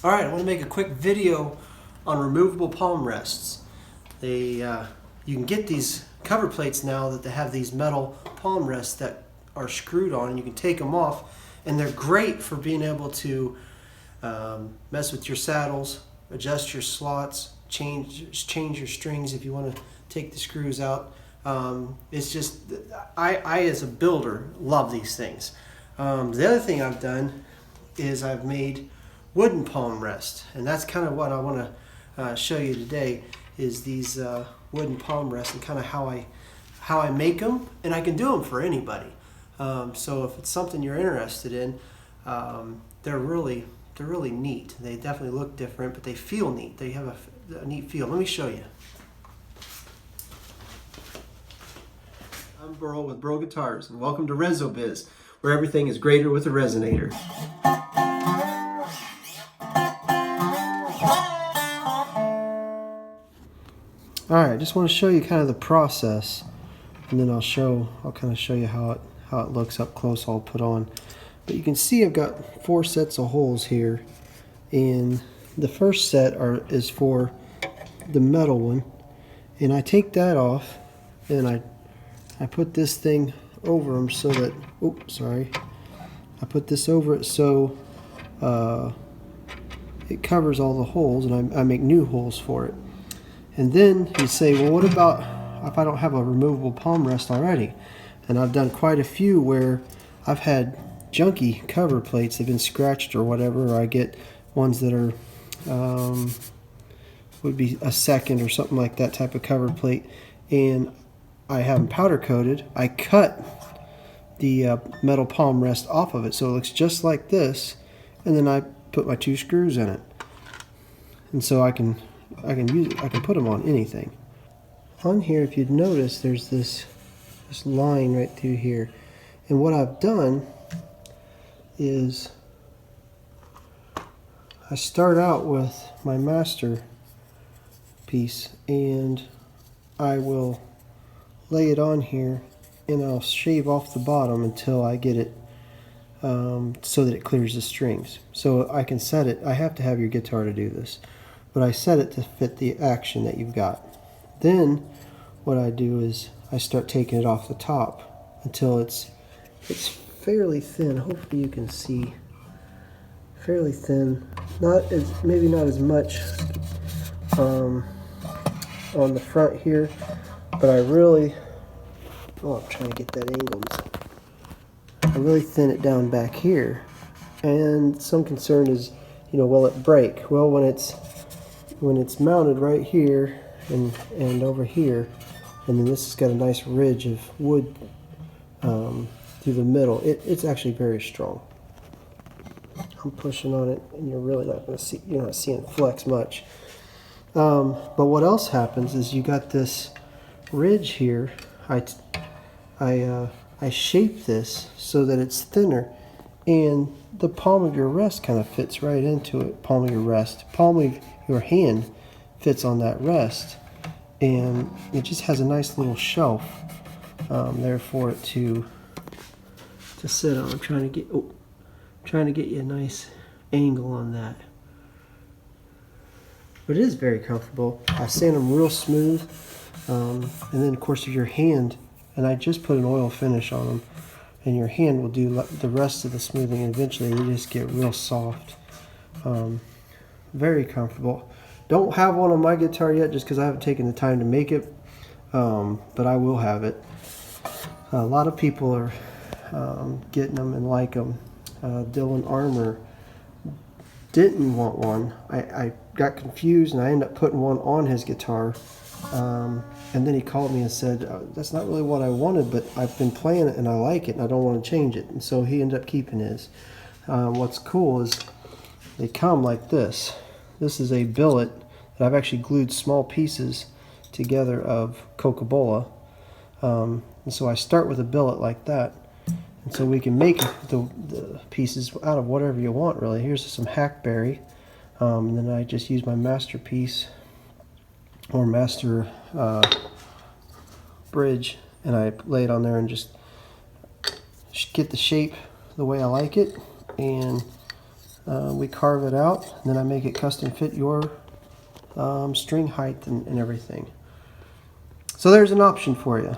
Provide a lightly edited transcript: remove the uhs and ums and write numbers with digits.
Alright, I want to make a quick video on removable palm rests. You can get these cover plates now that they have these metal palm rests that are screwed on, and you can take them off, and they're great for being able to mess with your saddles, adjust your slots, change your strings if you want to take the screws out. It's just, I as a builder love these things. The other thing I've done is I've made wooden palm rest, and that's kind of what I want to show you today, is these wooden palm rests and kind of how I make them, and I can do them for anybody. So if it's something you're interested in, they're really neat. They definitely look different, but they feel neat. They have a neat feel. Let me show you. I'm Byrl with Byrl Guitars, and welcome to ResoBiz, where everything is greater with a resonator. Alright, I just want to show you kind of the process, and then I'll kind of show you how it looks up close. I'll put on. But you can see I've got 4 sets of holes here, and the first set is for the metal one, and I take that off, and I put this thing over them so that, I put this over it so it covers all the holes, and I make new holes for it. And then you say, well, what about if I don't have a removable palm rest already? And I've done quite a few where I've had junky cover plates. They've been scratched or whatever, or I get ones that are would be a second or something like that type of cover plate, and I have them powder coated. I cut the metal palm rest off of it so it looks just like this, and then I put my 2 screws in it, and so I can use it. I can put them on anything. On here, if you'd notice, there's this line right through here, and what I've done is I start out with my master piece, and I will lay it on here, and I'll shave off the bottom until I get it so that it clears the strings. So I can set it. I have to have your guitar to do this, but I set it to fit the action that you've got. Then what I do is I start taking it off the top until it's fairly thin. Hopefully you can see. Fairly thin. Maybe not as much on the front here, but I'm trying to get that angle. I really thin it down back here, and some concern is, will it break? Well, when it's mounted right here and over here, and then this has got a nice ridge of wood through the middle, it's actually very strong. I'm pushing on it, and you're really not going to see. You're not seeing it flex much. But what else happens is you got this ridge here. I shape this so that it's thinner, and the palm of your rest kind of fits right into it. Palm of your hand fits on that rest, and it just has a nice little shelf there for it to sit on. I'm trying to get you a nice angle on that. But it is very comfortable. I sand them real smooth, and then of course your hand, and I just put an oil finish on them, and your hand will do the rest of the smoothing, and eventually they just get real soft. Very comfortable. Don't have one on my guitar yet just because I haven't taken the time to make it, but I will have it. A lot of people are getting them and like them. Dylan Armour didn't want one. I got confused, and I ended up putting one on his guitar, and then he called me and said, that's not really what I wanted, but I've been playing it and I like it and I don't want to change it, and so he ended up keeping his. What's cool is they come like this. This is a billet that I've actually glued small pieces together of Coca-Cola, and so I start with a billet like that. And so we can make the pieces out of whatever you want, really. Here's some hackberry, and then I just use my masterpiece or master bridge, and I lay it on there and just get the shape the way I like it, and we carve it out, and then I make it custom fit your string height and everything. So there's an option for you.